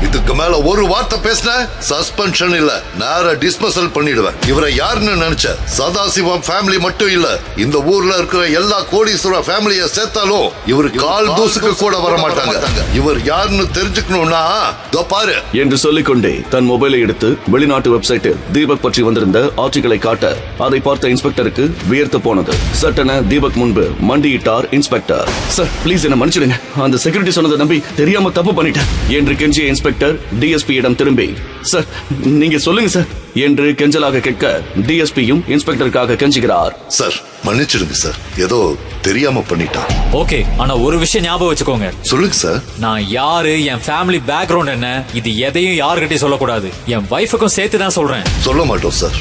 இதுக்கு மேல ஒரு வார்த்தை பேசின சஸ்பென்ஷன் இல்ல, நேரா டிஸ்மிஸல் பண்ணிடுவேன். இவரை யாருன்னு நினைச்ச? சதாசிவம் ஃபேமிலி மட்டும் இல்ல, இந்த ஊர்ல இருக்கிற எல்லா கோடீஸ்வர ஃபேமிலியை சேர்த்தாலும் இவர் கால் தூசுக்கு கூட வர மாட்டாங்க. இவர் யாருன்னு தெரிஞ்சுக்கணும்னா பாரு என்று சொல்லிக்கொண்டே தன் மொபைலை எடுத்து வெளிநாட்டு வெப்சைட்டில் தீபக் பற்றி வந்திருந்த ஆர்டிகளை காட்ட அதை பார்த்த இன்ஸ்பெக்டருக்கு வியர்த்து போனது. சட்டென தீபக் முன்பு மண்டியிட்டார் இன்ஸ்பெக்டர். சார் ப்ளீஸ் என்ன மன்னிச்சிடுங்க, அந்த செக்யூரிட்டி சொன்னதை நம்பி தெரியாம தப்பு பண்ணிட்டேன் என்று கெஞ்சிய இன்ஸ்பெக்டர் டிஎஸ்பியிடம் திரும்பி, சார் நீங்க சொல்லுங்க சார் என்று கெஞ்சலாக கேட்க டிஎஸ்பியும் இன்ஸ்பெக்டருக்காக கெஞ்சுகிறார். சார் மன்னிச்சிடுங்க சார், ஏதோ தெரியாம பண்ணிட்டான். ஓகே, ஆனா ஒரு விஷயம் ஞாபகம் வச்சுக்கோங்க. சொல்லுங்க சார். நான் யாரு, என் ஃபேமிலி பேக்ரவுண்ட் என்ன, இது எதையும் யாருக்கிட்டையும் சொல்லக்கூடாது. என் வைஃபுக்கும் சேர்த்து தான் சொல்றேன். சொல்ல மாட்டோம் சார்.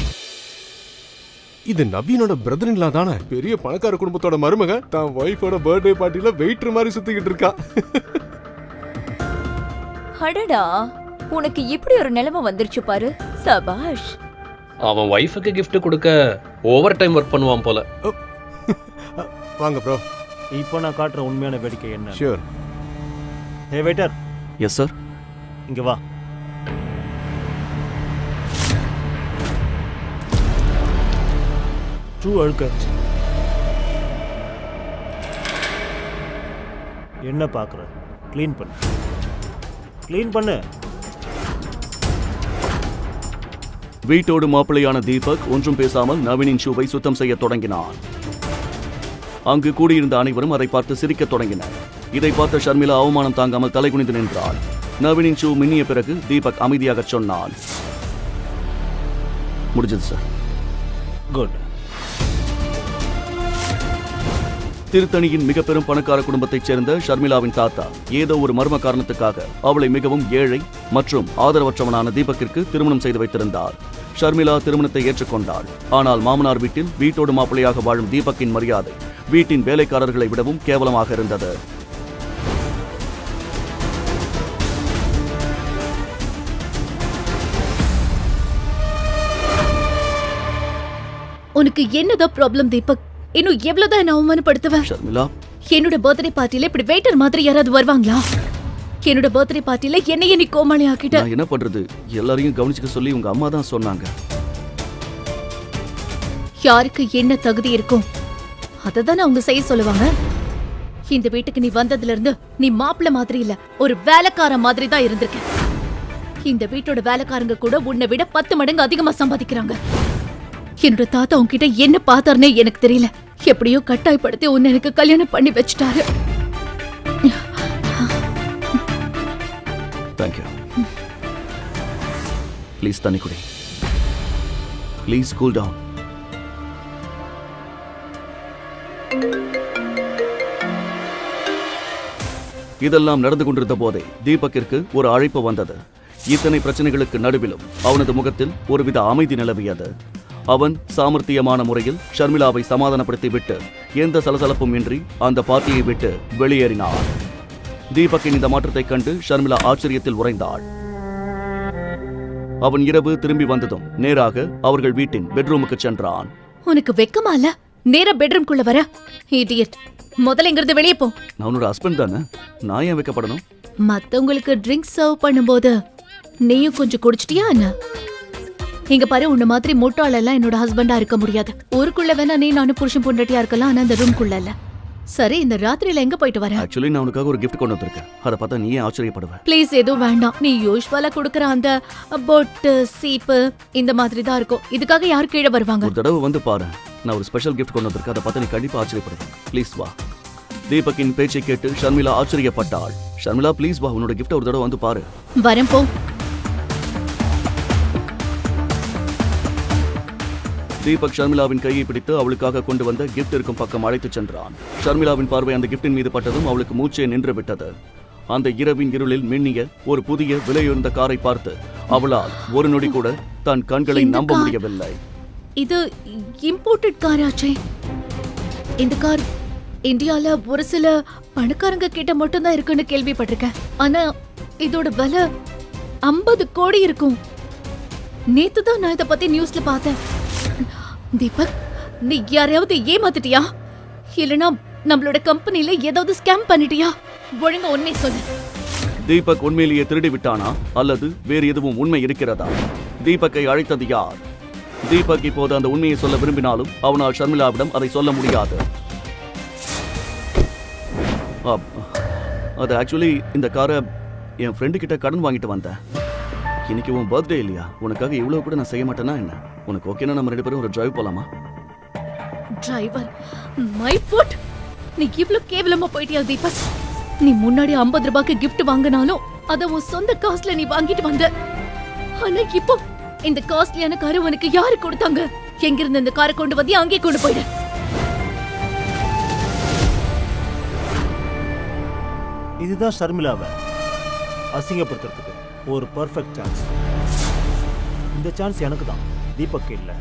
இது நவீனோட பிரதர்-இன்-லா தானே? பெரிய பணக்கார குடும்பத்தோட மருமக தான் வைஃபோட பர்த்டே பார்ட்டில வெயிட்டர் மாதிரி சுத்திக்கிட்டு இருக்கா. அடடா, உனக்கு இப்படி ஒரு நிலைமை வந்துருச்சு பாரு. சபாஷ். அவன் வைஃபுக்கு gift கொடுக்க ஓவர் டைம் ஒர்க் பண்ணுவான் போல. வாங்க ப்ரோ. இப்போ நான் காட்டுற உண்மையான வேடிக்கை என்ன? ஷூர். ஹே வெயிட்டர். Yes sir. இங்க வா. ட்ரூ அழுக்க. என்ன பார்க்குற? க்ளீன் பண்ணு. க்ளீன் பண்ணு. வீட்டோடு மாப்பிள்ளையான தீபக் ஒன்றும் பேசாமல் நவீனின் ஷூவை சுத்தம் செய்ய தொடங்கினான். அங்கு கூடியிருந்த அனைவரும் அதை பார்த்து சிரிக்க தொடங்கினர். இதை பார்த்த ஷர்மிளா அவமானம் தாங்காமல் தலை குனிந்து நின்றாள். நவீனின் ஷூ மின்னிய பிறகு தீபக் அமைதியாக சொன்னான், முடிஞ்சது சார். குட். திருத்தணியின் மிக பெரும் பணக்கார குடும்பத்தைச் சேர்ந்த ஷர்மிளாவின் தாத்தா ஏதோ ஒரு மர்ம காரணத்துக்காக அவளை மிகவும் ஏழை மற்றும் ஆதரவற்றவனான தீபக்கிற்கு திருமணம் செய்து வைத்திருந்தார். ஷர்மிளா திருமணத்தை ஏற்றுக்கொண்டாள். ஆனால் மாமனார் வீட்டில் வீட்டோடு மாப்பிள்ளையாக வாழும் தீபக்கின் மரியாதை வீட்டின் வேலைக்காரர்களை விடவும் கேவலமாக இருந்தது. உனக்கு என்னதான் ப்ராப்ளம் தீபக்? இன்னும் எவ்வளவுதான் என்ன அவமானப்படுத்துவேன்? ஷர்மிளா, என்னோட பர்த்டே பார்ட்டில இப்படி வெயிட்டர் மாதிரி யாராவது வருவாங்களா? என்னோட பர்த்டே பார்ட்டில என்னையே நீ கோமாளி ஆக்கிட்ட. நான் என்ன பண்றது? எல்லாரையும் கவனிச்சுக்க சொல்லி உங்க அம்மா தான் சொன்னாங்க. யாருக்கு என்ன தகுதி இருக்கும் அததான் அவங்க செய்ய சொல்லுவாங்க. இந்த வீட்டுக்கு நீ வந்ததுல இருந்து நீ மாப்பிள்ள மாதிரி இல்ல, ஒரு வேலைக்கார மாதிரி தான் இருந்திருக்க. இந்த வீட்டோட வேலைக்காரங்க கூட உன்னை விட 10 மடங்கு அதிகமா சம்பாதிக்கிறாங்க. என்னோட தாத்தா உன்கிட்ட என்ன பார்த்தாருன்னே எனக்கு தெரியல. எப்படியோ கட்டாயப்படுத்தி உன்னை எனக்கு கல்யாணம் பண்ணி வச்சுட்டாரு. தேங்க்யூ. ப்ளீஸ் தண்ணி குடி. Please cool down. இதெல்லாம் நடந்து கொண்டிருந்த போதே தீபக்கிற்கு ஒரு அழைப்பு வந்தது. இத்தனை பிரச்சனைகளுக்கு நடுவிலும் அவனது முகத்தில் ஒருவித அமைதி நிலவியது. அவன் சாமர்த்தியமான முறையில் ஷர்மிளாவை சமாதானப்படுத்தி விட்டு எந்த சலசலப்பும் இன்றி அந்த பார்ட்டியை விட்டு வெளியேறினார். தீபக்கின் இந்த மாற்றத்தைக் கண்டு ஷர்மிளா ஆச்சரியத்தில் உறைந்தாள். அவன் இரவு திரும்பி வந்ததும் நேராக அவர்கள் வீட்டின் பெட்ரூமுக்கு சென்றான். உனக்கு வெக்கமா இல்ல? நேரா பெட்ரூம்குள்ள வர இடியட். முதல்ல இங்கிருந்து வெளியே போ. நான் உன்னோட ஹஸ்பண்ட் தானே, நான் ஏன் வைக்கப்படணும்? மத்தவங்களுக்கு ட்ரிங்க்ஸ் சர்வ் பண்ணும்போது நீயும் கொஞ்சம் குடிச்சிட்டியா என்ன? இங்க பாரு, உன்ன மாதிரி முட்டாள் எல்லாம் என்னோட ஹஸ்பண்டா இருக்க முடியாது. ஊருக்குள்ள வேணா நீ நானும் புருஷன் பொண்டாட்டியா இருக்கலாம், ஆனா அந்த ரூம்குள்ள இல்ல. சரி, இந்த ராத்திரியில எங்க போயிட்டு வர? ஆக்சுவலி நான் உனக்காக ஒரு gift கொண்டு வந்திருக்கேன். அதை பார்த்தா நீயே ஆச்சரியப்படுவ. ப்ளீஸ் எதுவும் வேண்டாம். நீ யூஸ்வலா கொடுக்கற அந்த பொட்டு சீப்பு இந்த மாதிரி தான் இருக்கும். இதுக்காக யார் கீழே வருவாங்க? ஒரு தடவை வந்து பாரு, நான் ஒரு ஸ்பெஷல் gift கொண்டு வந்திருக்கேன். அதை பார்த்தா நீ கண்டிப்பா ஆச்சரியப்படுவ. ப்ளீஸ் வா. தீபக்கின் பேச்சை கேட்டு ஷர்மிளா ஆச்சரியப்பட்டாள். ஷர்மிளா ப்ளீஸ் வா, உன்னோட gift ஒரு தடவை வந்து பாரு. வரேன் போ. தீபக் ஷர்மிளாவின் கையை பிடித்து அவளுக்காக கொண்டு வந்த கிஃப்ட் இருக்கும் பக்கம் அழைத்துச் சென்றான். ஷர்மிளாவின் பார்வை அந்த கிஃப்டின் மீது பட்டதும் அவளுக்கு மூச்சே நின்று விட்டது. அந்த இரவின் இருளில் மின்னிய ஒரு புதிய விலையுயர்ந்த காரை பார்த்து அவளால் ஒரு நொடி கூட தன் கண்களை நம்ப முடியவில்லை. இது இம்போர்ட்டட் காராச்சே. இந்த கார் இந்தியால ஒரு சில பணக்காரங்க கிட்ட மட்டும் தான் இருக்குன்னு கேள்விப்பட்டிருக்கேன். ஆனா இதோட விலை 50 கோடி இருக்கும். நேத்து தான் நான் இத பத்தி நியூஸ்ல பார்த்தேன். தீபக், நீ யாரையாவது ஏமாத்திட்டியா? இல்லனா நம்மளோட கம்பெனில ஏதாவது ஸ்கேம் பண்ணிட்டியா? ஒழுங்கா உண்மை சொல்லு. தீபக் உண்மையிலேயே திருடி விட்டானா அல்லது வேறு எதுவும் உண்மை இருக்கிறதா? தீபக்கை அழைத்தது யார்? தீபக் இப்போது அந்த உண்மையை சொல்ல விரும்பினாலும் அவனால் ஷர்மிளாவிடம் அதை சொல்ல முடியாது. அது ஆக்சுவலி இந்த காரை என் ஃப்ரெண்டு கிட்ட கடன் வாங்கிட்டு வந்தேன். இன்னைக்கு உன் பர்த்டே இல்லையா? உனக்காக இவ்வளவு கூட நான் செய்ய மாட்டேன்னா என்ன? உனக்கு ஓகேனா நம்ம 2 பேரும் ஒரு டிரைவ் போலாமா? Driver, my foot. நீ இவ்ளோ கேவலமா போயிட்டியா தீபக்? நீ முன்னாடி 50 ரூபாய்க்கு கிஃப்ட் வாங்கினாலும் அத உன் சொந்த காசுல நீ வாங்கிட்டு வந்த. ஆனா இப்போ இந்த காஸ்ட்லியான காரை உனக்கு யாரு கொடுத்தாங்க? எங்க இருந்து இந்த காரை கொண்டு வந்து அங்கே கொண்டு போயிடு. இதுதான் ஷர்மிளாவை அசிங்கப்படுத்துறதுக்கு ஒரு பர்ஃபெக்ட் சான்ஸ். இந்த சான்ஸ் எனக்கு தான், தீபக் இல்லை.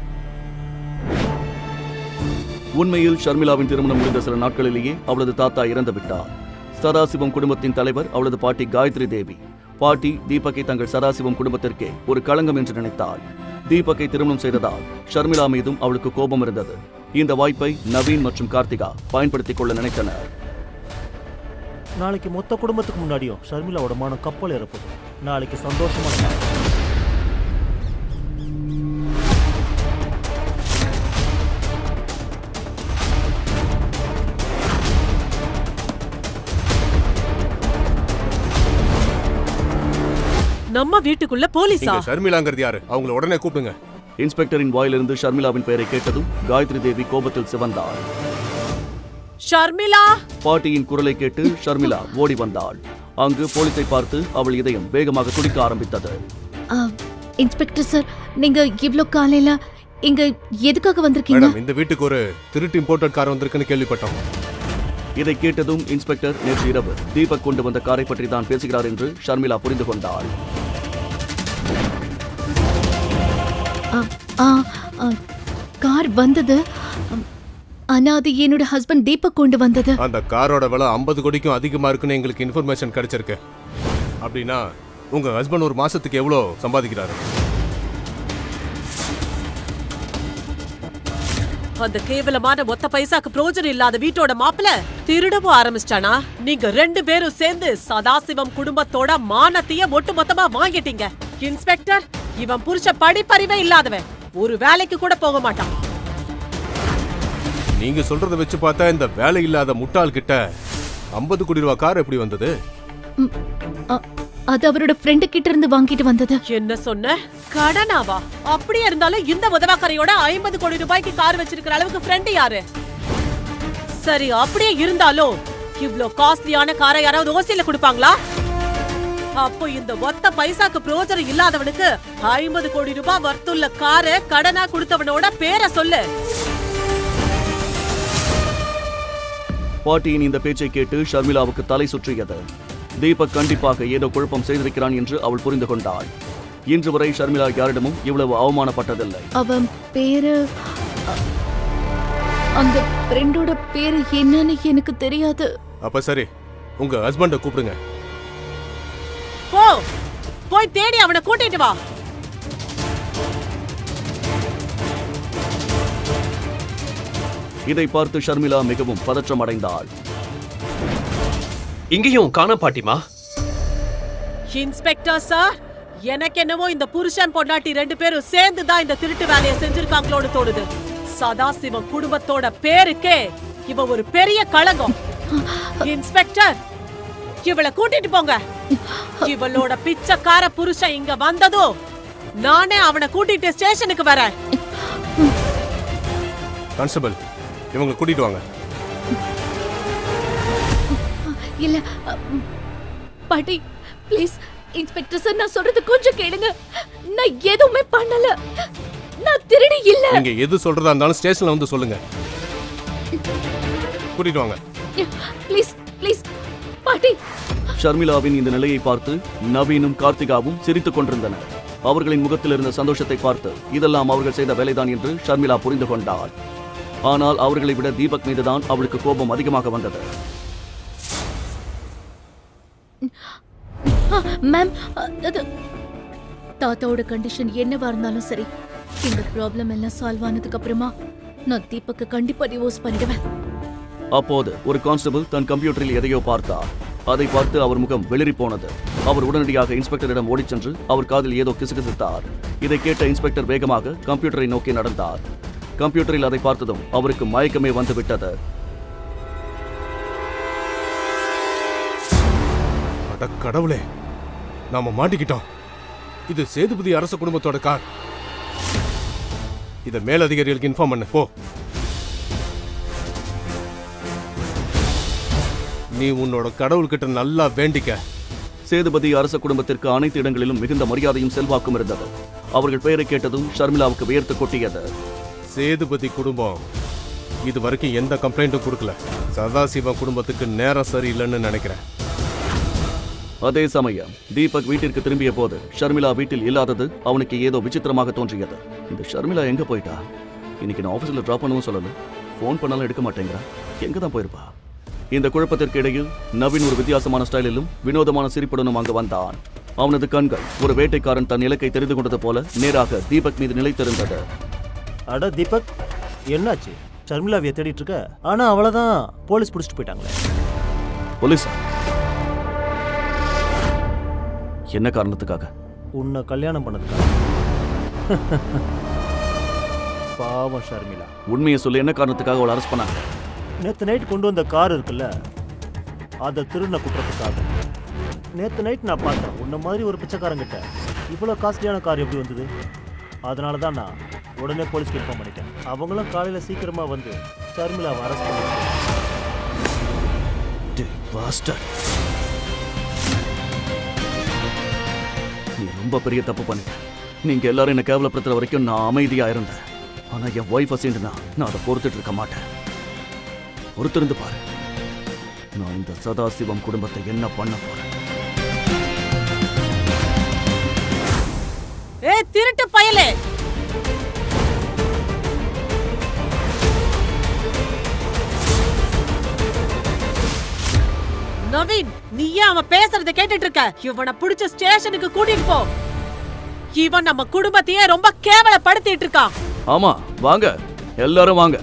உண்மையில் ஷர்மிளாவின் திருமணம் முடிந்த சில நாட்களிலேயே அவளது தாத்தா இறந்து விட்டார். சதாசிவம் குடும்பத்தின் தலைவர் அவளது பாட்டி காயத்ரி தேவி. பாட்டி தீபக்கை தங்கள் சதாசிவம் குடும்பத்திற்கே ஒரு களங்கம் என்று நினைத்தாள். தீபக்கை திருமணம் செய்ததால் ஷர்மிளா மீதும் அவளுக்கு கோபம் இருந்தது. இந்த வாய்ப்பை நவீன் மற்றும் கார்த்திகா பயன்படுத்திக் கொள்ள நினைத்தனர். நாளைக்கு மொத்த குடும்பத்துக்கு முன்னாடியும் ஷர்மிளாவோட மானம் கப்பல் ஏறப்போகுது. நாளைக்கு சந்தோஷமான நாள். நம்ம வீட்டுக்குள்ள போலீஸா? இங்க ஷர்மிளாங்கிறது யாரு? அவங்கள உடனே கூப்பிடுங்க. இன்ஸ்பெக்டரின் வாயிலிருந்து ஷர்மிளாவின் பெயரை கேட்டதும் காயத்ரி தேவி கோபத்தில் சிவந்தாள். ஷர்மிளா! பாட்டியின் குரலை கேட்டு ஷர்மிளா ஓடி வந்தாள். அங்கு போலீஸை பார்த்து அவள் இதயம் வேகமாக துடிக்க ஆரம்பித்தது. இன்ஸ்பெக்டர் சார், நீங்க இவ்ளோ காலையில இங்க எதுக்காக வந்திருக்கீங்க? மேடம், இந்த வீட்டுக்கு ஒரு திருட்டு இம்போர்ட்டட் கார் வந்திருக்குன்னு கேள்விப்பட்டோம். இதை கேட்டதும் இன்ஸ்பெக்டர் நேற்று இரவு தீபக் கொண்டு வந்த காரை பற்றி தான் பேசுகிறார் என்று ஷர்மிளா புரிந்து கொண்டாள். கார் வந்தது, ஆனா அது என்னோட ஹஸ்பண்ட் தீபக் கொண்டு வந்தது. அந்த காரோட விலை 50 கோடிக்கும் அதிகமா இருக்குன்னு எங்களுக்கு இன்ஃபர்மேஷன் கிடைச்சிருக்கு. அப்படின்னா உங்க ஹஸ்பண்ட் ஒரு மாசத்துக்கு எவ்வளவு சம்பாதிக்கிறாரு? அந்த கேவலமான மொத்த பைசாக்கு பிரயோஜனம் இல்லாத வீட்டோட மாப்பிள திருடவும் ஆரம்பிச்சிட்டானா? நீங்க 2 பேரும் சேர்ந்து சதாசிவம் குடும்பத்தோட மானத்தையே ஒட்டு மொத்தமா வாங்கிட்டீங்க. இன்ஸ்பெக்டர், இவன் புருஷ படிப்பறிவே இல்லாதவன், ஒரு வேலைக்கு கூட போக மாட்டான். நீங்க சொல்றத வச்சு பார்த்தா இந்த வேலை இல்லாத முட்டாள் கிட்ட 50 கோடி ரூபாய் கார் எப்படி வந்தது? அது அவரோட ஃப்ரெண்டு கிட்ட இருந்து வாங்கிட்டு வந்தது. என்ன சொன்ன? கடனாவா? அப்படியே இருந்தாலும் இந்த உதவாக்கரையோட 50 கோடி ரூபாய்க்கு கார் வச்சிருக்கிற அளவுக்கு ஃப்ரெண்ட் யாரு? சரி, அப்படியே இருந்தாலும் இவ்ளோ காஸ்ட்லியான காரை யாராவது ஓசியில கொடுப்பாங்களா? அப்போ இந்த ஒத்த பைசாக்கு பிரயோஜனம் இல்லாதவனுக்கு 50 கோடி ரூபாய் வர்த்துள்ள காரை கடனா கொடுத்தவனோட பேரை சொல்லு. பாட்டியின் இந்த பேச்சை கேட்டு ஷர்மிளாவுக்கு தலை சுற்றியது. தீபக் கண்டிப்பாக ஏதோ குழப்பம் செய்திருக்கிறான் என்று அவள் புரிந்து கொண்டாள். இன்று வரை ஷர்மிளா யாரிடமும் இவ்வளவு அவமானப்பட்டதில்லை. அவன் பேரு, அந்த ஃப்ரெண்டோட பேரு என்னன்னு எனக்கு தெரியாது. அப்ப சரி, உங்க ஹஸ்பண்ட கூப்பிடுங்க. போ, போய் தேடி அவனை கூட்டிட்டு வா. இதை பார்த்து ஷர்மிளா மிகவும் பதற்றம் அடைந்தாள். இங்கேயும் காண பாட்டிமா? இன்ஸ்பெக்டர் சார், எனக்கு என்னவோ இந்த புருஷன் பொண்டாட்டி 2 பேரும் சேர்ந்து தான் இந்த திருட்டு வேலையை செஞ்சிருக்காங்களோடு தோணுது. சதாசிவம் குடும்பத்தோட பேருக்கே இவ ஒரு பெரிய களங்கம். இன்ஸ்பெக்டர், இவளை கூட்டிட்டு போங்க. இவளோட பிச்சைக்கார புருஷன் இங்க வந்ததோ நானே அவனை கூட்டிட்டு ஸ்டேஷனுக்கு வரேன். கான்ஸ்டபிள், இவங்களை கூட்டிட்டு வாங்க. இல்ல பாட்டி, ப்ளீஸ் இன்ஸ்பெக்டர் சார், நான் சொல்றது கொஞ்சம் கேளுங்க. நான் எதுவுமே பண்ணல, நான் திருடி இல்ல. நீங்க எது சொல்றதா இருந்தாலும் ஸ்டேஷன்ல வந்து சொல்லுங்க. கூட்டிட்டு வாங்க. ப்ளீஸ் ப்ளீஸ் பாட்டி. ஷர்மிளாவின் இந்த நிலையை பார்த்து நவீனும் கார்த்திகாவும் சிரித்துக் கொண்டிருந்தனர். அவர்களின் முகத்தில் இருந்த சந்தோஷத்தை பார்த்து இதெல்லாம் அவர்கள் செய்த வேலைதான் என்று ஷர்மிளா புரிந்து கொண்டாள். ஆனால் அவர்களை விட தீபக் மீதுதான் அவளுக்கு கோபம் அதிகமாக வந்தது. மேம், தாத்தாவோட கண்டிஷன் என்னவா இருந்தாலும் சரி, இந்த ப்ராப்ளம் எல்லாம் சால்வ் ஆனதுக்கு அப்புறமா நான் தீபக்கு கண்டிப்பா டிவோர்ஸ் பண்ணிடுவேன். அப்போது ஒரு கான்ஸ்டபிள் தன் கம்ப்யூட்டரில் எதையோ பார்த்தார். அதை பார்த்து அவர் முகம் வெளிரி போனது. அவர் உடனடியாக இன்ஸ்பெக்டரிடம் ஓடிச் சென்று அவர் காதில் ஏதோ கிசுகிசுத்தார். இதை கேட்ட இன்ஸ்பெக்டர் வேகமாக கம்ப்யூட்டரை நோக்கி நடந்தார். கம்ப்யூட்டரில் அதை பார்த்ததும் அவருக்கு மயக்கமே வந்துவிட்டது. அட கடவுளே, நாம மாட்டிக்கிட்டோம். இது சேதுபதி அரச குடும்பத்தோட கார். இத மேலதிகாரிகளுக்கு இன்ஃபார்ம் பண்ணு. போ. நீ உன்னோட கடவுள்கிட்ட நல்லா வேண்டிக்க. சேதுபதி அரச குடும்பத்திற்கு அனைத்து இடங்களிலும் மிகுந்த மரியாதையும் செல்வாக்கும் இருந்தது. அவர்கள் பெயரை கேட்டதும் ஷர்மிளாவுக்கு வியர்த்து கொட்டியது. சேதுபதி குடும்பம் இது வரைக்கும் எந்த கம்ப்ளைண்ட்டும் கொடுக்கல. சதாசிவம் குடும்பத்துக்கு நேரம் சரியில்லைன்னு நினைக்கிறேன். அதே சமயம் தீபக் வீட்டிற்கு திரும்பிய போது ஷர்மிளா வீட்டில் இல்லாதது அவனுக்கு ஏதோ விசித்திரமாக தோன்றியது. இந்த ஷர்மிளா எங்க போயிட்டா? இன்னைக்கு நான் ஆபீஸ்ல டிராப் பண்ணவும் சொல்லல, போன் பண்ணாலும் எடுக்க மாட்டேங்கிறா. எங்க தான் போயிருப்பா? இந்த குழப்பத்திற்கு இடையில் நவீன் ஒரு வித்தியாசமான ஸ்டைலிலும் வினோதமான சிரிப்புடனும் அங்கு வந்தான். அவனது கண்கள் ஒரு வேட்டைக்காரன் தன் இலக்கை தெரிந்து கொண்டது போல நேராக தீபக் மீது நிலைத்திருந்தது. அட தீபக், என்னாச்சு? ஷர்மிளாவிய தேடிட்டு இருக்க, ஆனா அவ்வளவுதான் போலீஸ் பிடிச்சிட்டு போயிட்டாங்களே. போலீஸா? என்ன காரணத்துக்காக? உன்னை கல்யாணம் பண்ணதுக்காக. பாவம் ஷர்மிளா. உண்மையை சொல்லி என்ன காரணத்துக்காக அவளை அரெஸ்ட் பண்ணாங்க? நேற்று நைட் கொண்டு வந்த கார் இருக்குல்ல, அதை திருடின குற்றத்துக்காக. நேற்று நைட் நான் பார்த்தேன், உன்ன மாதிரி ஒரு பிச்சைக்காரங்கிட்ட இவ்வளோ காஸ்ட்லியான கார் எப்படி வந்தது? அதனால தான் நான் உடனே போலீஸ்க்கு இன்ஃபார்ம் பண்ணிட்டேன். அவங்களும் காலையில் சீக்கிரமாக வந்து ஷர்மிளாவை அரெஸ்ட் பண்ணிட்டாங்க. நீ ரொம்ப பெரிய தப்பு பண்ணிட்ட. நீங்க எல்லாரும் என்ன கேவலப்படுத்துற வரைக்கும் நான் அமைதியா இருந்தேன். ஆனா என் ஒய்ஃபை சேர்ந்துனா நான் அதை பொறுத்துட்டு இருக்க மாட்டேன். பொறுத்திருந்து பாரு, நான் இந்த சதாசிவம் குடும்பத்தை என்ன பண்ண போறேன். திருட்டு பயலே, நவீன், நீ ஏன் அவன் பேசுறத கேட்டுட்டு இருக்க? இவனை பிடிச்ச ஸ்டேஷனுக்கு கூட்டிட்டு போ. இவன் நம்ம குடும்பத்தையே ரொம்ப கேவலப்படுத்திட்டு இருக்கான். ஆமா, வாங்க எல்லாரும் வாங்க.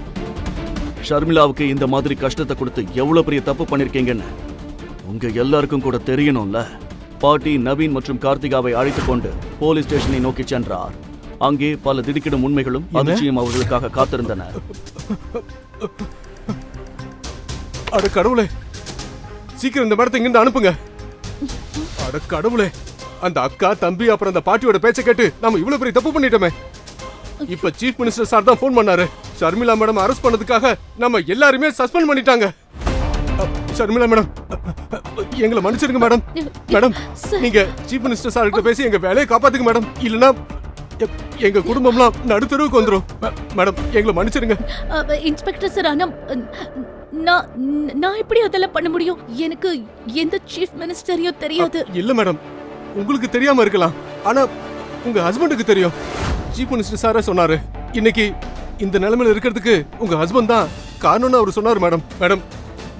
ஷர்மிளாவுக்கு இந்த மாதிரி கஷ்டத்தை கொடுத்து எவ்வளவு பெரிய தப்பு பண்ணிருக்கீங்கன்னு உங்க எல்லாருக்கும் கூட தெரியணும்ல. பாட்டி நவீன் மற்றும் கார்த்திகாவை அழைத்துக் கொண்டு போலீஸ் ஸ்டேஷனை நோக்கி சென்றார். அங்கே பல திடுக்கிடும் உண்மைகளும் அதிர்ச்சியும் அவர்களுக்காக காத்திருந்தன. அட கடவுளே, சீக்கிரம் இந்த மரத்தை இங்கிருந்து அனுப்புங்க. அட கடவுளே, அந்த அக்கா தம்பி அப்புறம் அந்த பாட்டியோட பேச்சை கேட்டு நாம இவ்வளவு பெரிய தப்பு பண்ணிட்டோமே. இப்ப சீஃப் மினிஸ்டர் சார் தான் போன் பண்ணாரு. ஷர்மிளா மேடம் அரெஸ்ட் பண்ணதுக்காக நம்ம எல்லாருமே சஸ்பெண்ட் பண்ணிட்டாங்க. ஷர்மிளா மேடம், எங்களை மன்னிச்சிருங்க மேடம். மேடம், நீங்க சீஃப் மினிஸ்டர் சார் கிட்ட பேசி எங்க வேலையை காப்பாத்துங்க மேடம். இல்லனா எங்க குடும்பம்லாம் நடுத்தருவுக்கு வந்துரும். மேடம், எங்களை மன்னிச்சிருங்க. இன்ஸ்பெக்டர் சார், ஆனா நான் எப்படி அதெல்லாம் பண்ண முடியும்? எனக்கு எந்த சீஃப் மினிஸ்டரையும் தெரியாது. இல்ல மேடம், உங்களுக்கு தெரியாம இருக்கலாம், ஆனா உங்க ஹஸ்பண்டுக்கு தெரியும். சீஃப் மினிஸ்டர் சாரே சொன்னாரு, இன்னைக்கு இந்த நிலைமையில இருக்கிறதுக்கு உங்க ஹஸ்பண்ட் தான் காரணம்னு அவர் சொன்னாரு. மேடம் மேடம்,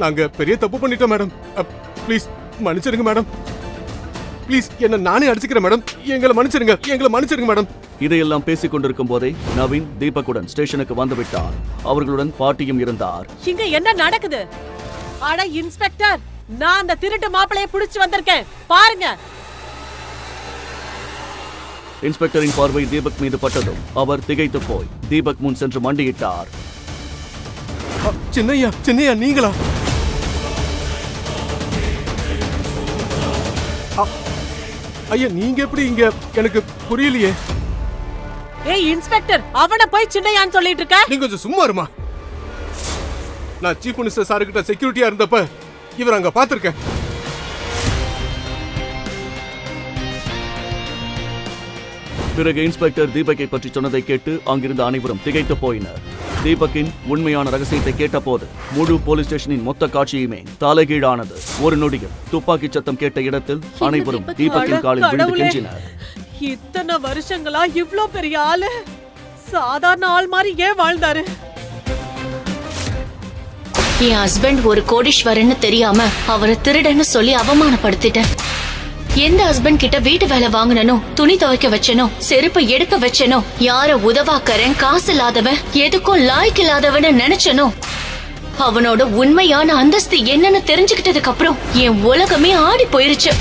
நாங்க பெரிய தப்பு பண்ணிட்டோம் மேடம். ப்ளீஸ் மன்னிச்சிருங்க மேடம். ப்ளீஸ், என்ன நானே அடிச்சுக்கிறேன் மேடம். எங்களை மன்னிச்சிருங்க மேடம். இதையெல்லாம் பேசிக் கொண்டிருக்கும் போதே நவீன் தீபக்குடன் ஸ்டேஷனுக்கு வந்து விட்டார். அவர்களுடன் பாட்டியும் இருந்தார். இங்க என்ன நடக்குது? அட இன்ஸ்பெக்டர், நான் அந்த திருட்டு மாப்பிளைய புடிச்சு வந்திருக்கேன், பாருங்க. இன்ஸ்பெக்டரின் பார்வை தீபக் மீது பட்டதும் அவர் திகைத்து போய் தீபக் முன் சென்று மண்டியிட்டார். சின்னையா நீங்களா? ஐயா, நீங்க எப்படி இங்க? எனக்கு புரியலையே. ஏய் இன்ஸ்பெக்டர், அவனை போய் சின்னையான்னு சொல்லிட்டு இருக்க? நீங்க கொஞ்சம் சும்மா இருமா. நான் சீஃப் மினிஸ்டர் சார் கிட்ட செக்யூரிட்டியா இருந்தப்ப இவர் அங்க பாத்திருக்கேன். பிறகு இன்ஸ்பெக்டர் தீபக்கை பற்றி சொன்னதை கேட்டு அங்கிருந்த அனைவரும் திகைத்து போயினர். தீபக்கின் உண்மையான ரகசியத்தை கேட்டபோது முழு போலீஸ் ஸ்டேஷனின் மொத்த காட்சியுமே தலைகீழானது. ஒரு நொடியில் துப்பாக்கி சத்தம் கேட்ட இடத்தில் அனைவரும் தீபக்கின் காலில் விழுந்து கெஞ்சினர். இத்தனை வருஷங்களா இவ்ளோ பெரிய ஆளு சாதாரண ஆள் மாதிரி ஏன் வாழ்ந்தாரு? என் ஹஸ்பண்ட் ஒரு கோடீஸ்வரன்னு தெரியாம அவரை திருடன்னு சொல்லி அவமானப்படுத்திட்டேன். எந்த ஹஸ்பண்ட் கிட்ட வீட்டு வேலை வாங்கினோ, துணி துவைக்க வச்சனோ, செருப்பு எடுக்க வச்சனோ, யார உதவாக்கறேன், காசு இல்லாதவன், எதுக்கும் லாய்க்கு இல்லாதவன்னு நினைச்சனோ, அவனோட உண்மையான அந்தஸ்து என்னன்னு தெரிஞ்சுக்கிட்டதுக்கு அப்புறம் என் உலகமே ஆடி போயிருச்சு.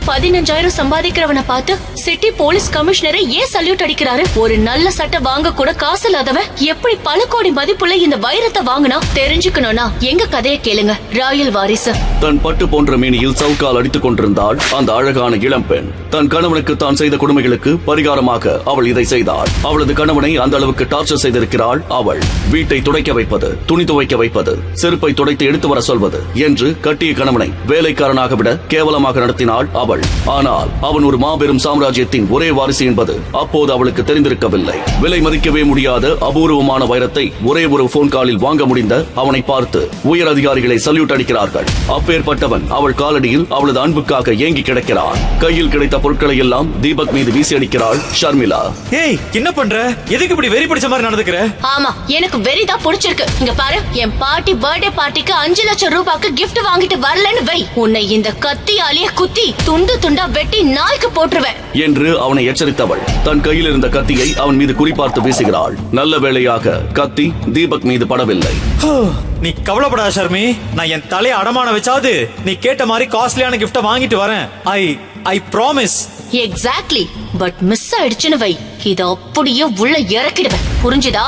15,000 சம்பாதிக்கிறவனை பார்த்து சிட்டி போலீஸ் கமிஷனரை ஏன் சல்யூட் அடிக்கிறாரு? ஒரு நல்ல சட்டை வாங்க கூட காசு இல்லாதவன் எப்படி பல கோடி மதிப்புள்ள இந்த வைரத்தை வாங்கினா? தெரிஞ்சுக்கணும்னா எங்க கதையை கேளுங்க. ராயல் வாரிசு. தன் பட்டு போன்ற மேனியில் சவுக்கால் அடித்துக் கொண்டிருந்தாள் அந்த அழகான இளம்பெண். தன் கணவனுக்கு தான் செய்த கொடுமைகளுக்கு பரிகாரமாக அவள் இதை செய்தாள். அவளது கணவனை அந்த அளவுக்கு டார்ச்சர் செய்திருக்கிறாள் அவள். வீட்டை துடைக்க வைப்பது, துணி துவைக்க வைப்பது, செருப்பை துடைத்து எடுத்து வர சொல்வது என்று கட்டிய கணவனை வேலைக்காரனாக விட கேவலமாக நடத்தினாள் அவள். ஆனால் அவன் ஒரு மாபெரும் சாம்ராஜ்யத்தின் ஒரே வாரிசு என்பது அப்போது அவளுக்கு தெரிந்திருக்கவில்லை. விலை மதிக்கவே முடியாத அபூர்வமான வைரத்தை ஒரே ஒரு போன் காலில் வாங்க முடிந்த அவனை பார்த்து உயர் அதிகாரிகளை சல்யூட் அடிக்கிறார்கள். அப்பேற்பட்டவன் அவள் காலடியில் அவளது அன்புக்காக ஏங்கி கிடக்கிறான். கையில் கிடைத்த பொருட்களை எல்லாம் தீபக் மீது வீசி அடிக்கிறாள் ஷர்மிளா. ஏய், என்ன பண்ற? எதுக்கு இப்படி வெறி பிடிச்ச மாதிரி நடந்துக்கிற? ஆமா, எனக்கு வெறிதான் பிடிச்சிருக்கு. இங்க பாரு, என் பாட்டி பர்த்டே பார்ட்டிக்கு 5 லட்சம் ரூபாய்க்கு gift வாங்கிட்டு வரலன்னு வை, உன்னை இந்த கத்தியாலேயே குத்தி துண்டு துண்டா வெட்டி நாய்க்கு போட்டுருவேன் என்று அவனை எச்சரித்தவள் தன் கையில் இருந்த கத்தியை அவன் மீது குறிப்பார்த்து வீசுகிறாள். நல்ல வேளையாக கத்தி தீபக் மீது படவில்லை. நீ கவலைப்படாத ஷர்மி, நான் என் தலையை அடமான வச்சாவது நீ கேட்ட மாதிரி காஸ்ட்லியான கிஃப்ட வாங்கிட்டு வரேன். I promise. Exactly. But miss ஆயிடுச்சுன்னு வை, இத அப்படியே உள்ள இறக்கிடுவேன். புரிஞ்சுதா?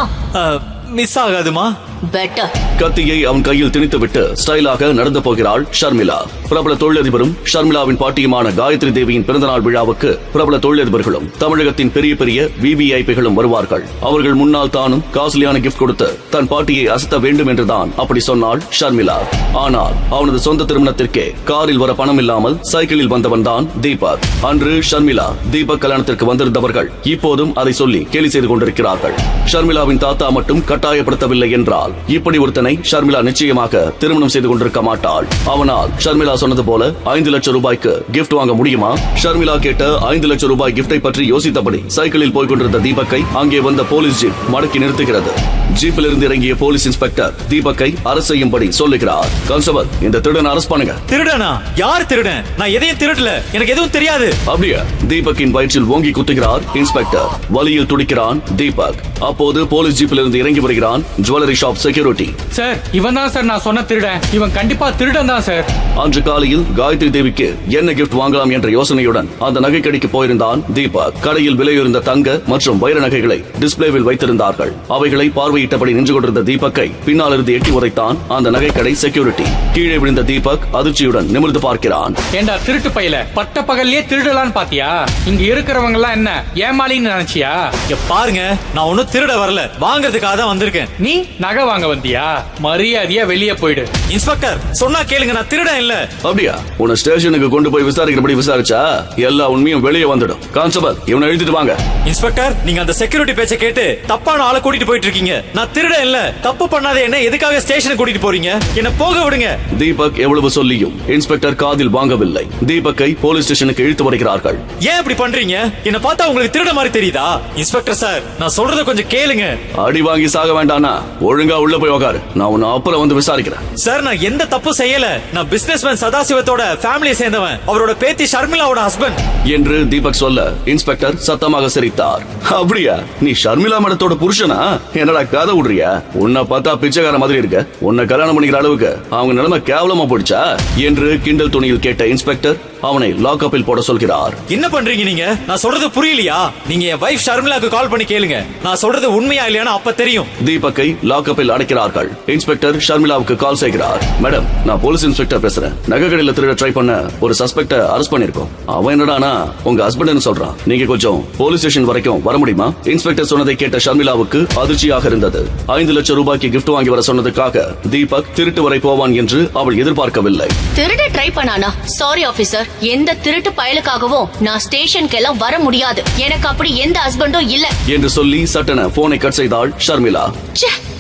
மிஸ் ஆகாதுமா. பெட்டர். கத்தியை அவன் கையில் திணித்துவிட்டு ஸ்டைலாக நடந்து போகிறாள் ஷர்மிளா. பிரபல தொழிலதிபரும் ஷர்மிளாவின் பாட்டியுமான காயத்ரி தேவியின் பிறந்தநாள் விழாவுக்கு பிரபல தொழிலதிபர்களும் தமிழகத்தின் பெரிய பெரிய விவிஐபிகளும் வருவார்கள். அவர்கள் முன்னால் தானும் காஸ்ட்லியான கிஃப்ட் கொடுத்து தன் பாட்டியை அசத்த வேண்டும் என்றுதான் அப்படி சொன்னாள் ஷர்மிளா. ஆனால் அவனது சொந்த திருமணத்திற்கே காரில் வர பணம் இல்லாமல் சைக்கிளில் வந்தவன் தான் தீபக். அன்று ஷர்மிளா தீபக் கல்யாணத்திற்கு வந்திருந்தவர்கள் இப்போதும் அதை சொல்லி கேலி செய்து கொண்டிருக்கிறார்கள். ஷர்மிளாவின் தாத்தா மட்டும் கட்டாயப்படுத்தவில்லை என்றால் இப்படி ஒருத்தனை ஷர்மிளா நிச்சயமாக திருமணம் செய்து கொண்டிருக்க மாட்டாள். அவனால் ஷர்மிளா சொன்னது போல 5 லட்சம் ரூபாய்க்கு கிஃப்ட் வாங்க முடியுமா? ஷர்மிளா கேட்ட 5 லட்சம் ரூபாய் கிஃப்டை பற்றி யோசித்தபடி சைக்கிளில் போய் கொண்டிருந்த தீபக்கை அங்கே வந்த போலீஸ் ஜீப் மடக்கி நிறுத்துகிறது. ஜீப்பில் இருந்து இறங்கிய போலீஸ் இன்ஸ்பெக்டர் தீபக்கை அரசு செய்யும்படி சொல்லுகிறார். கான்ஸ்டபிள், இந்த திருடன் அரஸ்ட் பண்ணுங்க. திருடனா? யார் திருடன்? நான் எதையும் திருடல, எனக்கு எதுவும் தெரியாது. அப்படியே தீபக்கின் வயிற்றில் ஓங்கி குத்துகிறார் இன்ஸ்பெக்டர். வலியில் துடிக்கிறான் தீபக். அப்போது போலீஸ் ஜீப்பில் இருந்து இறங்கி வருகிறான் ஜுவல்லரி ஷாப் செக்யூரிட்டி. சார், இவன் தான் சார் நான் சொன்ன திருடன். இவன் கண்டிப்பா திருடன் தான் சார். அன்று காலையில் காயத்ரி தேவிக்கு என்ன கிஃப்ட் வாங்கலாம் என்ற யோசனையுடன் அந்த நகை கடைக்கு போயிருந்தான் தீபக். கடையில் விலையுயர்ந்த தங்க மற்றும் வைர நகைகளை டிஸ்பிளேவில் வைத்திருந்தார்கள். அவைகளை பார்வையிட்டபடி நின்று கொண்டிருந்த தீபக்கை பின்னால் இருந்து எட்டி உதைத்தான் அந்த நகை கடை செக்யூரிட்டி. கீழே விழுந்த தீபக் அதிர்ச்சியுடன் நிமிர்ந்து பார்க்கிறான். ஏண்டா திருட்டு பையல, பட்ட பகல்லே திருடலான்னு பாத்தியா? இங்க இருக்கிறவங்க எல்லாம் என்ன ஏமாளின்னு நினைச்சியா? இங்க பாருங்க, நான் ஒன்னும் திருட வரல, வாங்குறதுக்காக தான் வந்திருக்கேன். நீ நகை வாங்க வந்தியா? மரியாதையா வெளியே போயிடு. இன்ஸ்பெக்டர் சொன்னா கேளுங்க, நான் திருடன் இல்ல. அப்படியா? உன்னை ஸ்டேஷனுக்கு கொண்டு போய் விசாரிக்கிறபடி விசாரிச்சா எல்லா உண்மையும் வெளியே வந்துடும். கான்ஸ்டபிள், இவனை எழுதிட்டு வாங்க. இன்ஸ்பெக்டர், நீங்க அந்த செக்யூரிட்டி பேச்ச கேட்டு தப்பான ஆளை கூட்டிட்டு போயிட்டு இருக்கீங்க. நான் திருடன் இல்ல. தப்பு பண்ணாத என்ன எதுக்காக ஸ்டேஷனுக்கு கூட்டிட்டு போறீங்க? என்ன போக விடுங்க. தீபக் எவ்வளவு சொல்லியும் இன்ஸ்பெக்டர் காதில் வாங்கவில்லை. தீபக்கை போலீஸ் ஸ்டேஷனுக்கு இழுத்து வருகிறார்கள். ஏன் இப்படி பண்றீங்க? என்ன பார்த்தா உங்களுக்கு திருட மாதிரி தெரியுதா? இன்ஸ்பெக்டர் சார், நான் சொல்றத கொஞ்சம் கேளுங்க. அடி வாங்கி சாக வேண்டானா ஒழுங்கா உள்ள போய் உட்காரு. நான் உன்னை அப்புறம் வந்து விசாரிக்கிறேன். சார், நான் எந்த தப்பு செய்யல. நான் பிசினஸ்மேன் சதாசிவத்தோட ஃபேமிலியை சேர்ந்தவன், அவரோட பேத்தி ஷர்மிளாவோட ஹஸ்பண்ட் என்று தீபக் சொல்ல இன்ஸ்பெக்டர் சத்தமாக சிரித்தார். அப்படியா? நீ ஷர்மிளா மேடத்தோட புருஷனா? என்னடா கதை விடுறியா? உன்னை பார்த்தா பிச்சைக்கார மாதிரி இருக்க. உன்னை கல்யாணம் பண்ணிக்கிற அளவுக்கு அவங்க நிலைமை கேவலமா போயிடுச்சா என்று கிண்டல் துணியில் கேட்ட இன்ஸ்பெக்டர் அவனை லாக்அப்பில் போட சொல்கிறார். என்ன பண்றீங்க நீங்க? நான் சொல்றது புரியலையா? நீங்க என் வைஃப் ஷர்மிளாக்கு கால் பண்ணி கேளுங்க. நான் சொல்றது உண்மையா இல்லையான்னு அப்ப தெரியும். தீபக்கை லாக்அப்பில் அடைக்கிறார்கள். இன்ஸ்பெக்டர் ஷர்மிளாவுக்கு கால் செய்கிறார். மேடம், நான் போலீஸ் இன்ஸ்பெக்டர் பேசுறேன். நகை கடையில திருட ட்ரை பண்ண ஒரு சஸ்பெக்ட அரெஸ்ட் பண்ணிருக்கோம். அவன் என்னடானா உங்க ஹஸ்பண்ட்னு சொல்றான். நீங்க கொஞ்சம் போலீஸ் ஸ்டேஷன் வரைக்கும் வர முடியுமா? இன்ஸ்பெக்டர் சொன்னதை கேட்ட ஷர்மிளாவுக்கு அதிர்ச்சியாக இருந்தது. 5 லட்சம் ரூபாய்க்கு கிஃப்ட் வாங்கி வர சொன்னதுக்காக தீபக் திருட்டு வரை போவான் என்று அவள் எதிர்பார்க்கவில்லை. திருட ட்ரை பண்ணானா? சாரி ஆபீசர், எந்த திருட்டு பயலுக்காகவும் நான் ஸ்டேஷனுக்கு எல்லாம் வர முடியாது. எனக்கு அப்படி எந்த ஹஸ்பண்டும் இல்ல என்று சொல்லி சட்டன போனை கட் செய்தாள் ஷர்மிளா.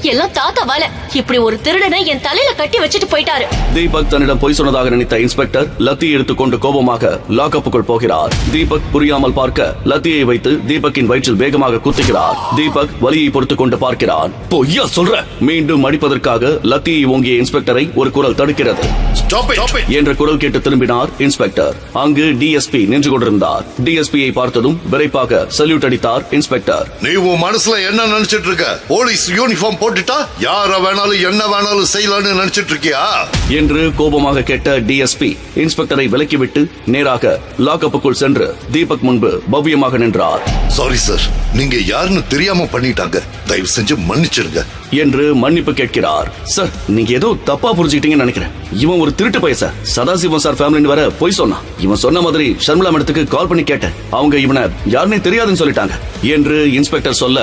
எல்லாம் தாத்தாவால. இப்படி ஒரு திருடனை என் தலையில கட்டி வச்சுட்டு போயிட்டாரு. தீபக் தன்னிடம் பொய் சொன்னதாக நினைத்த இன்ஸ்பெக்டர் லத்தி எடுத்துக்கொண்டு கோபமாக லாக்அப்புக்குள் போகிறார். தீபக் புரியாமல் பார்க்க லத்தியை வைத்து தீபக்கின் வயிற்றில் வேகமாக குத்துகிறார். தீபக் வலியை பொறுத்துக் கொண்டு பார்க்கிறான். பொய்யா சொல்ற? மீண்டும் அடிப்பதற்காக லத்தியை ஓங்கிய இன்ஸ்பெக்டரை ஒரு குரல் தடுக்கிறது. Stop it! என்ற குரல் கேட்டு திரும்பினார் இன்ஸ்பெக்டர். இன்ஸ்பெக்டர். அங்கு டிஎஸ்பி நின்று கொண்டிருந்தார். டிஎஸ்பியை பார்த்ததும் விரைப்பாக சல்யூட் அடித்தார் இன்ஸ்பெக்டர். நீ உன் மனசுல என்ன நினைச்சிட்டு இருக்க? போலீஸ் யூனிஃபார்ம் போட்டுட்டா யார வேணாலும் என்ன வேணாலும் செய்யலாம்னு நினைச்சிட்டு இருக்கியா என்று கோபமாக கேட்ட டிஎஸ்பி இன்ஸ்பெக்டரை விலக்கிவிட்டு நேராக லாக்அப்புக்குள் சென்று தீபக் முன்பு பவ்யமாக நின்றார். சாரி சார், நீங்க யாருன்னு தெரியாம பண்ணிட்டாங்க, தயவு செஞ்சு மன்னிச்சிருங்க என்று மன்னிப்பு கேட்கிறார். சார், நீங்க ஏதோ தப்பா புரிஞ்சுக்கிட்டீங்கன்னு நினைக்கிறேன். இவன் ஒரு திருட்டு பையன் சார். சதாசிவம் சார் ஃபேமிலின்னு வர போய் சொன்னான். இவன் சொன்ன மாதிரி ஷர்மிளா மேடத்துக்கு கால் பண்ணி கேட்டேன். அவங்க இவனை யாருன்னே தெரியாதுன்னு சொல்லிட்டாங்க என்று இன்ஸ்பெக்டர் சொல்ல,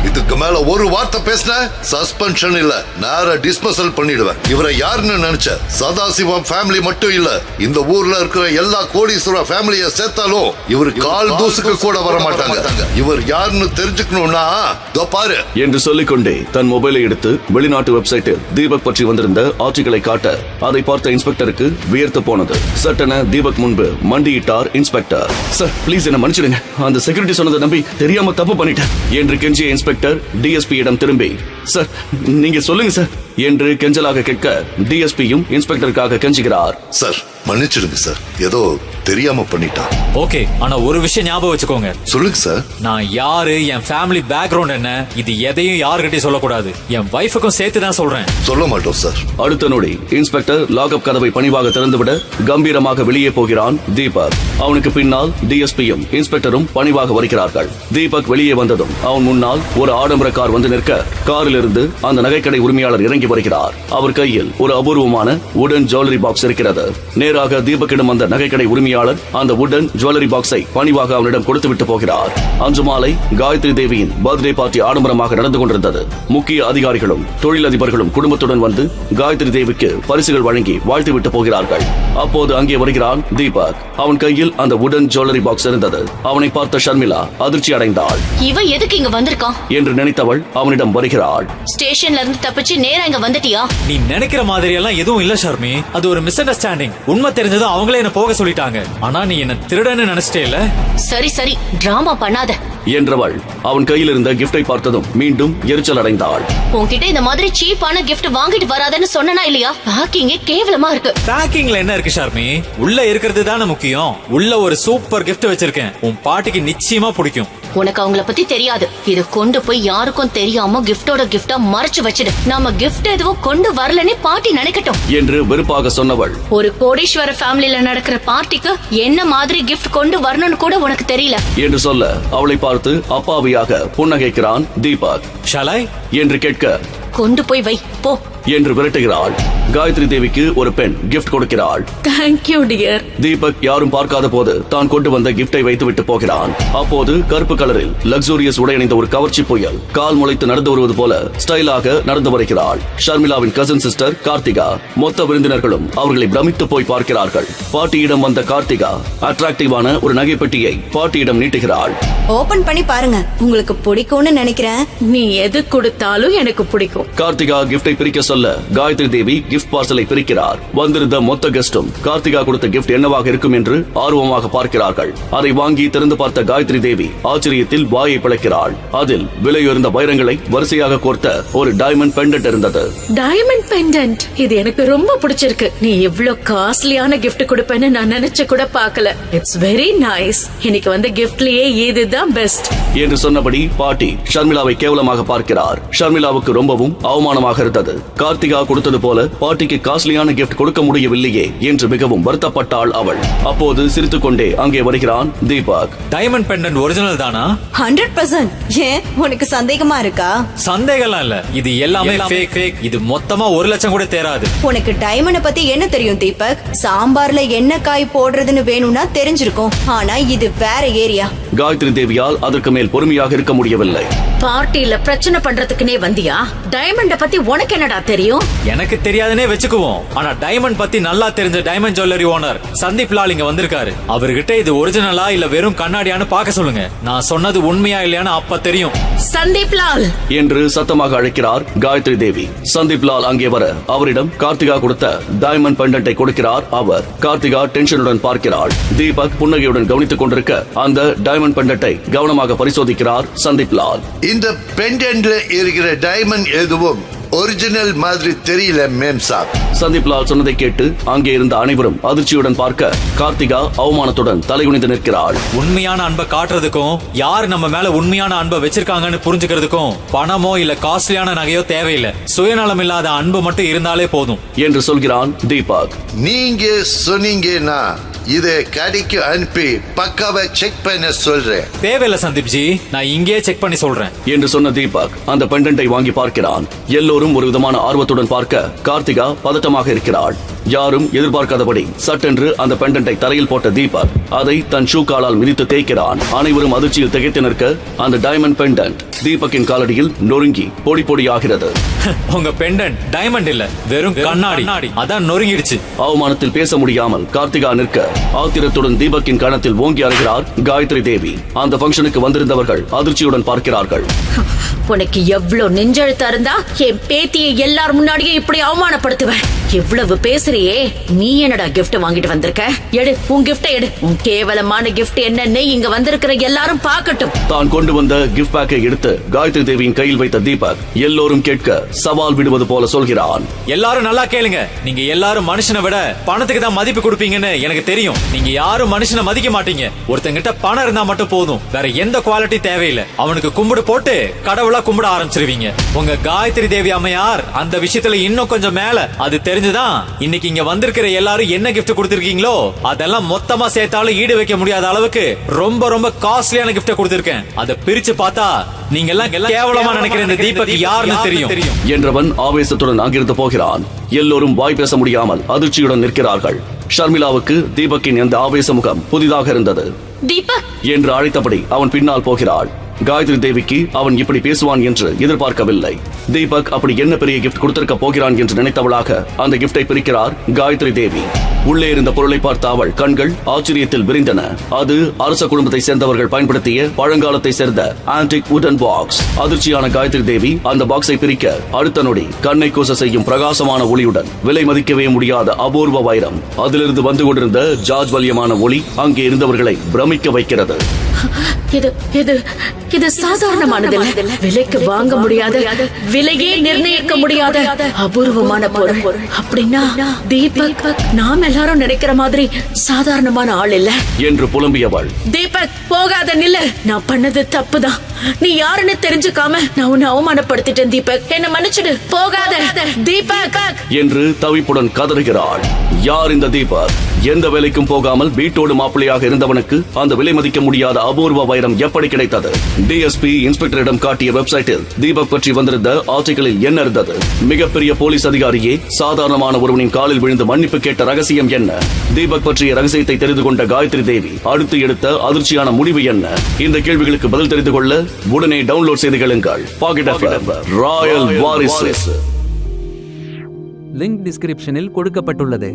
இதுக்கு மேல ஒரு வார்த்தை பேசின சஸ்பென்ஷன் இல்ல, நேரா டிஸ்மிஸல் பண்ணிடுவேன். இவரை யாருன்னு நினைச்ச? சதாசிவம் ஃபேமிலி மட்டும் இல்ல, இந்த ஊர்ல இருக்கிற எல்லா கோடீஸ்வர ஃபேமிலிய சேர்த்தாலும் இவர் கால் தூசுக்கு கூட வர மாட்டாங்க. இவர் யாருன்னு தெரிஞ்சுக்கணும்னா இதோ பாரு என்று சொல்லிக்கொண்டே தன் மொபைலை எடுத்து வெளிநாட்டு வெப்சைட்டில் தீபக் பற்றி வந்திருந்த ஆர்டிகளை காட்ட அதை பார்த்த இன்ஸ்பெக்டருக்கு வியர்த்து போனது. சட்டென தீபக் முன்பு மண்டியிட்டார் இன்ஸ்பெக்டர். சார், ப்ளீஸ் என்ன மன்னிச்சிடுங்க. அந்த செக்யூரிட்டி சொன்னதை நம்பி தெரியாம தப்பு பண்ணிட்டேன் என்று கெஞ்சிய இன்ஸ்பெக்டர் டிஎஸ்பியிடம் திரும்பி, சார் நீங்க சொல்லுங்க சார் என்று கெஞ்சலாக கேட்க டிஎஸ்பியும் இன்ஸ்பெக்டருக்காக கெஞ்சுகிறார். சார் மன்னிச்சிடுங்க சார், ஏதோ தெரியாம பண்ணிட்டான். ஓகே, ஆனா ஒரு விஷயம் ஞாபகம் வச்சுக்கோங்க. சொல்லுங்க சார். நான் யாரு, என் ஃபேமிலி பேக்ரவுண்ட் என்ன, இது எதையும் யாருக்கிட்டையும் சொல்லக்கூடாது. என் வைஃபுக்கும் சேர்த்து தான் சொல்றேன். சொல்ல மாட்டோம் சார். அடுத்த நொடி இன்ஸ்பெக்டர் லாக்அப் கதவை பணிவாக திறந்துவிட கம்பீரமாக வெளியே போகிறான் தீபக். அவனுக்கு பின்னால் டிஎஸ்பியும் இன்ஸ்பெக்டரும் பணிவாக வருகிறார்கள். தீபக் வெளியே வந்ததும் அவன் முன்னால் ஒரு ஆடம்பர கார் வந்து நிற்க, காரில் இருந்து அந்த நகைக்கடை உரிமையாளர் இறங்கி வருகிறார். அவர் கையில் ஒரு அபூர்வமான வுடன் ஜுவல்லரி பாக்ஸ் இருக்கிறது. நேராக தீபக்கிடம் வந்த நகைக்கடை உரிமையாளர் அந்த வுடன் ஜுவல்லரி பாக்ஸை பணிவாக அவனிடம் கொடுத்துவிட்டு போகிறார். அன்று மாலை காயத்ரி தேவியின் பர்த்டே பார்ட்டி ஆடம்பரமாக நடந்து கொண்டிருந்தது. முக்கிய அதிகாரிகளும் தொழிலதிபர்களும் குடும்பத்துடன் வந்து காயத்ரி தேவிக்கு பரிசுகள் வழங்கி வாழ்த்துவிட்டு போகிறார்கள். அப்போது அங்கே வருகிறான் தீபக். அவன் கையில் அந்த வுடன் ஜுவல்லரி பாக்ஸ் இருந்தது. அவனை பார்த்த ஷர்மிளா அதிர்ச்சி அடைந்தாள். இவ எதுக்கு இங்க வந்திருக்கான் என்று நினைத்தவள் அவனிடம் வருகிறாள். ஸ்டேஷன்ல இருந்து தப்பிச்சு நேரா இங்க வந்துட்டியா? நீ நினைக்கிற மாதிரி எல்லாம் எதுவும் இல்ல ஷர்மி. அது ஒரு மிஸ் அண்டர்ஸ்டாண்டிங். உண்மை தெரிஞ்சதும் அவங்களே என்ன போக சொல்லிட்டாங்க. ஆனா நீ என்ன திருடன்னு நினைச்சிட்டே இல்ல? சரி சரி, டிராமா பண்ணாத என்றவள் அவன் கையில் இருந்த கிஃப்டை பார்த்ததும் மீண்டும் எரிச்சல் அடைந்தாள். உன்கிட்ட இந்த மாதிரி சீப்பான கிஃப்ட் வாங்கிட்டு வராதன்னு சொன்னா இல்லையா? பேக்கிங் கேவலமா இருக்கு. பேக்கிங்ல என்ன இருக்கு ஷர்மி? உள்ள இருக்கிறது தானே முக்கியம். உள்ள ஒரு சூப்பர் கிஃப்ட் வச்சிருக்கேன். உன் பாட்டிக்கு நிச்சயமா பிடிக்கும். உனக்கு அவங்கள பத்தி தெரியாது. இத கொண்டு போய் யாருக்கும் தெரியாம கிஃப்டோட கிஃப்டா மறைச்சு வச்சிடு. நாம கிஃப்ட் எதுவும் கொண்டு வரலன்னு பாட்டி நினைக்கட்டும் என்று வெறுப்பாக சொன்னவள். ஒரு கோடீஸ்வர ஃபேமிலில நடக்கிற பார்ட்டிக்கு என்ன மாதிரி கிஃப்ட் கொண்டு வரணும்னு கூட உனக்கு தெரியல என்று சொல்ல அவளை பார்த்து அப்பாவியாக புன்னகைக்கிறான் தீபக். ஷாலாய் என்று கேட்க, கொண்டு போய் வை போ என்று விரட்டுகிறாள். காயத்ரி தேவிக்கு ஒரு பெண் கிஃப்ட் கொடுக்கிறாள். Thank you dear. தீபக் யாரும் பார்க்காத போது தான் கொண்டு வந்த கிஃப்டை வைத்துவிட்டு போகிறான். அப்போது கருப்பு கலரில் லக்ஸூரியஸ் உடை அணிந்த ஒரு கவர்ச்சி புயல் கால் முளைத்து நடந்து வருவது போல ஸ்டைலாக நடந்து வருகிறாள். ஷர்மிளாவின் கசின் சிஸ்டர் கார்த்திகா. மொத்த விருந்தினர்களும் அவர்களை பிரமித்து போய் பார்க்கிறார்கள். பாட்டியிடம் வந்த கார்த்திகா அட்ராக்டிவான ஒரு நகைப்பெட்டியை பாட்டியிடம் நீட்டுகிறாள். ஓபன் பண்ணி பாருங்க, உங்களுக்கு பிடிக்கும்னு நினைக்கிறேன். நீ எது கொடுத்தாலும் எனக்கு பிடிக்கும். கார்த்திகா கிஃப்டை பிரிக்க சொல்ல காயத்ரி தேவி கிஃப்ட் பார்சலை பிரிக்கிறார். வந்திருந்த மொத்த கெஸ்டும் கார்த்திகா கொடுத்த கிஃப்ட் என்னவாக இருக்கும் என்று ஆர்வமாக பார்க்கிறார்கள். அதை வாங்கி திறந்து பார்த்த காயத்ரி தேவி ஆச்சரியத்தில் வாயை பிளக்கிறாள். அதில் விலையுயர்ந்த வைரங்களை வரிசையாக கோர்த்த ஒரு டைமண்ட் பெண்டன்ட் இருந்தது. டைமண்ட் பெண்டன்ட், இது எனக்கு ரொம்ப பிடிச்சிருக்கு. நீ இவ்ளோ காஸ்ட்லியான கிஃப்ட் கொடுப்பேன்னு நான் நினைச்சு கூட பார்க்கல. It's very nice. இன்னைக்கு வந்த கிஃப்ட்லயே இதுதான் பெஸ்ட் என்று சொன்னபடி பாட்டி ஷர்மிளாவை கேவலமாக பார்க்கிறார். ஷர்மிளாவுக்கு ரொம்பவும் அவமானமாக இருந்தது. கார்த்திகா கொடுத்தது போல பாட்டிக்கு காஸ்ட்லியான கிஃப்ட் கொடுக்க முடியவில்லையே என்று மிகவும் வருத்தப்பட்டாள் அவள். அப்போது சிரித்துக்கொண்டே அங்கே வருகிறான் தீபக். டைமண்ட் பெண்டன்ட் ஒரிஜினல் தானா? 100%. ஏன் உனக்கு சந்தேகமா இருக்கா? சந்தேகம்லாம் இல்ல, இது எல்லாமே ஃபேக். இது மொத்தமா 1 லட்சம் கூட தேராது. உனக்கு டைமண்ட் பத்தி என்ன தெரியும் தீபக்? சாம்பார்ல என்ன காய் போடுறதுன்னு வேணும்னா தெரிஞ்சிருக்கும். ஆனா இது வேற ஏரியா. காயத்ரி தேவியால் அதற்கு மேல் பொறுமையாக இருக்க முடியவில்லை. பார்ட்டில பிரச்சனை பண்றதுக்குனே வந்தியா? டைமண்ட பத்தி உனக்கு என்னடா தெரியும்? எனக்கு தெரியாதுன்னே வெச்சுக்குவோம். ஆனா டைமண்ட் பத்தி நல்லா தெரிஞ்ச diamond jewellery owner Sandeep Lal இங்க வந்திருக்காரு. அவர்கிட்ட இது ஒரிஜினலா இல்ல வெறும் கண்ணாடியான்னு பார்க்க சொல்லுங்க. நான் சொன்னது உண்மையா இல்லையான்னு அப்ப தெரியும். சந்தீப் லால் என்று சத்தமாக அழைக்கிறார் காயத்ரி தேவி. சந்தீப் லால் அங்கே வர அவரிடம் கார்த்திகா கொடுத்த டைமண்ட் பெண்டன்ட்டை கொடுக்கிறார் அவர். கார்த்திகா டென்ஷனுடன் பார்க்கிறாள். தீபக் புன்னகையுடன் கவனித்துக் கொண்டிருக்க அந்த டைமண்ட் டைமண்ட் பெண்டட்டை கவனமாக பரிசோதிக்கிறார் சந்தீப் லால். இந்த பெண்டன்ட்ல இருக்கிற டைமண்ட் எதுவும் ஒரிஜினல் மாதிரி தெரியல மேம் சாப். சந்தீப் லால் சொன்னதை கேட்டு அங்கே இருந்த அனைவரும் அதிர்ச்சியுடன் பார்க்க கார்த்திகா அவமானத்துடன் தலைகுனிந்து நிற்கிறாள். உண்மையான அன்பை காட்டுறதுக்கும் யார் நம்ம மேல உண்மையான அன்பை வச்சிருக்காங்கன்னு புரிஞ்சுக்கிறதுக்கும் பணமோ இல்ல காஸ்ட்லியான நகையோ தேவையில்லை. சுயநலம் இல்லாத அன்பு மட்டும் இருந்தாலே போதும் என்று சொல்கிறான் தீபக். நீங்க சொன்னீங்கன்னா இதை கடைக்கு அனுப்பி பக்காவை செக் பண்ண சொல்றேன். தேவையில்ல சந்தீப் ஜி, நான் இங்கேயே செக் பண்ணி சொல்றேன் என்று சொன்ன தீபக் அந்த பெண்டன்ட்டை வாங்கி பார்க்கிறான். எல்லோரும் ஒரு விதமான ஆர்வத்துடன் பார்க்க கார்த்திகா பதட்டமாக இருக்கிறாள். யாரும் எதிர்பார்க்காதபடி சட்டென்று அந்த பெண்டன்ட்டை தரையில் போட்ட தீபக் அதை தன் ஷூ காலால் மிதித்து தேய்க்கிறான். அனைவரும் அதிர்ச்சியில் திகைத்து நிற்க அந்த டைமண்ட் பெண்டன்ட் தீபக்கின் காலடியில் நொறுங்கி பொடி பொடியாகிறது. உங்க பெண்டன்ட் டைமண்ட் இல்ல, வெறும் கண்ணாடி. அதான் நொறுங்கிடுச்சு. அவமானத்தில் பேச முடியாமல் கார்த்திகா நிற்க ஆத்திரத்துடன் தீபக்கின் கணத்தில் ஓங்கி அறைகிறார் காயத்ரி தேவி. அந்த ஃபங்க்ஷனுக்கு வந்திருந்தவர்கள் அதிர்ச்சியுடன் பார்க்கிறார்கள். உனக்கு எவ்வளவு நெஞ்செழுத்தா இருந்தா என் பேத்தியை எல்லார் முன்னாடியே இப்படி அவமானப்படுத்துவேன்? எவ்வளவு பேசுறியே, நீ என்னடா கிஃப்ட் வாங்கிட்டு வந்திருக்க? எடு உன் கிஃப்டை எடு. உன் கேவலமான கிஃப்ட் என்னன்னு இங்க வந்திருக்கிற எல்லாரும் பார்க்கட்டும். தான் கொண்டு வந்த கிஃப்ட் பேக்கை எடுத்து காயத்ரி தேவியின் கையில் வைத்த தீபக் எல்லோரும் கேட்க சவால் விடுவது போல சொல்கிறான். எல்லாரும் நல்லா கேளுங்க, நீங்க எல்லாரும் மனுஷனை விட பணத்துக்கு தான் மதிப்பு கொடுப்பீங்கன்னு எனக்கு தெரியும். நீங்க யாரும் மனுஷனை மதிக்க மாட்டீங்க. ஒருத்தங்கிட்ட பணம் இருந்தா மட்டும் போதும், வேற எந்த குவாலிட்டி தேவையில்லை. அவனுக்கு கும்பிடு போட்டு கடவுளா கும்பிட ஆரம்பிச்சிருவீங்க. உங்க காயத்ரி தேவி அம்மையார் அந்த விஷயத்துல இன்னும் கொஞ்சம் மேல. அது தெரிஞ்சுதான் இன்னைக்கு இங்க வந்திருக்கிற எல்லாரும் என்ன கிஃப்ட் கொடுத்திருக்கீங்களோ அதெல்லாம் மொத்தமா சேர்த்தாலும் ஈடு வைக்க முடியாத அளவுக்கு ரொம்ப ரொம்ப காஸ்ட்லியான கிஃப்ட் கொடுத்திருக்கேன். அதை பிரிச்சு பார்த்தா நீங்க எல்லாம் கேவலமா நினைக்கிற இந்த தீபக் யாருன்னு தெரியும் என்றவன் ஆவேசத்துடன் அங்கிருந்து போகிறான். எல்லோரும் வாய் பேச முடியாமல் அதிர்ச்சியுடன் நிற்கிறார்கள். ஷர்மிளாவுக்கு தீபக்கின் இந்த ஆவேச முகம் புதிதாக இருந்தது. தீபக் என்று அழைத்தபடி அவன் பின்னால் போகிறாள். காயத்ரி தேவிக்கு அவன் இப்படி பேசுவான் என்று எதிர்பார்க்கவில்லை. தீபக் அப்படி என்ன பெரிய கிஃப்ட் கொடுத்திருக்க போகிறான் என்று நினைத்தவளாக அந்த கிஃப்டை பிரிக்கிறார் காயத்ரி தேவி. உள்ளே இருந்த பொருளை பார்த்த அவள் கண்கள் ஆச்சரியத்தில் விரிந்தன. அது அரச குடும்பத்தை சேர்ந்தவர்கள் பயன்படுத்திய பழங்காலத்தை சேர்ந்த ஆன்டிக் வுடன் பாக்ஸ். அதிர்ச்சியான காயத்ரி தேவி அந்த பாக்ஸை பிரிக்க அடுத்த நொடி கண்ணை கூச செய்யும் பிரகாசமான ஒளியுடன் விலை மதிக்கவே முடியாத அபூர்வ வைரம் அதிலிருந்து வந்து கொண்டிருந்த ஜாஜ்வல்யமான ஒளி அங்கே இருந்தவர்களை பிரமிக்க வைக்கிறது. இது சாதாரணமானது, விலைக்கு வாங்க முடியாத, விலையே நிர்ணயிக்க முடியாத அபூர்வமான பொருள். அப்படின்னா தீபக் நாம் எல்லாரும் நினைக்கிற மாதிரி சாதாரணமான ஆள் இல்ல என்று புலம்பியவள். தீபக் போகாத, நில்லு. நான் பண்ணது தப்புதான். நீ யாருன்னு தெரிஞ்சுக்காம நான் உன்னை அவமானப்படுத்திட்டேன் தீபக். என்ன மன்னிச்சிடு, போகாத தீபக் என்று தவிப்புடன் கதறுகிறாள். யார் இந்த தீபக்? எந்த வேலைக்கும் போகாமல் வீட்டோடு மாப்பிள்ளையாக இருந்தவனுக்கு அந்த விலை மதிக்க முடியாத அபூர்வ வைரம் எப்படி கிடைத்தது? டிஎஸ்பி இன்ஸ்பெக்டரிடம் காட்டிய வெப்சைட்டில் தீபக் பற்றி வந்திருந்த ஆர்டிகளில் என்ன இருந்தது? மிகப்பெரிய போலீஸ் அதிகாரியே சாதாரணமான ஒருவனின் காலில் விழுந்து மன்னிப்பு கேட்ட ரகசியம் என்ன? தீபக் பற்றிய ரகசியத்தை தெரிந்து கொண்ட காயத்ரி தேவி அடுத்து எடுத்த அதிர்ச்சியான முடிவு என்ன? இந்த கேள்விகளுக்கு பதில் தெரிந்து கொள்ள உடனே டவுன்லோட் செய்து கேளுங்கள் பாக்கெட் எஃப்எம் ராயல் வாரிசு. லிங்க் டிஸ்கிரிப்ஷனில் கொடுக்கப்பட்டுள்ளது.